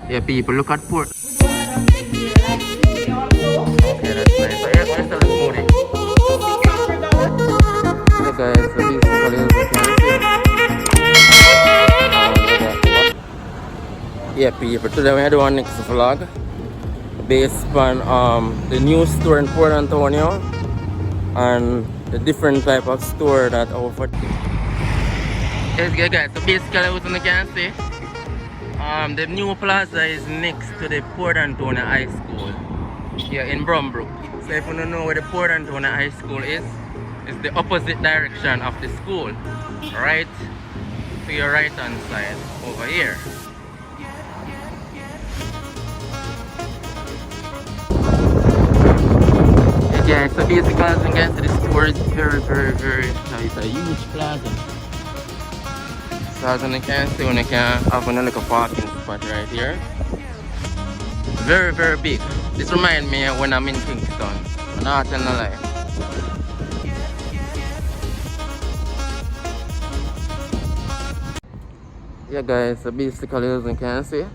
Yeah, people, look at port. We do have them here, like smoothie also. Okay, that's nice. So, yeah, where's the smoothie? $2 for $1. Yeah, guys, so basically, as you can see, yeah, people, today we do our next vlog based on the new store in Port Antonio and the different type of store that offer. Yes, yeah, guys, so basically what you can see, the new plaza is next to the Port Antonio High School here in Brumbrook. So if you don't know where the Port Antonio High School is, it's the opposite direction of the school, right to your right hand side over here. Yeah, so basically as you can see, the store is very, it's a huge plaza. So as you can see, when you can have a little parking spot right here. Very, very big. This reminds me of when I'm in Kingston. I'm not telling a lie. Yeah guys, so basically as you can see, you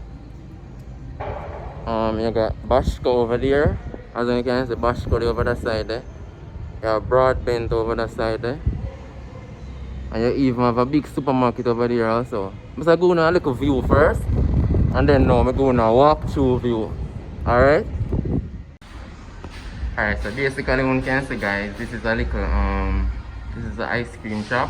got Bashko over there. As you can see, Bashko over the side there. You have Broadbent over the side there. And you even have a big supermarket over there also. I'm going to go on a little view first. And then now I'm going to walk through view. Alright? Alright, so basically one can see guys, this is a little this is an ice cream shop.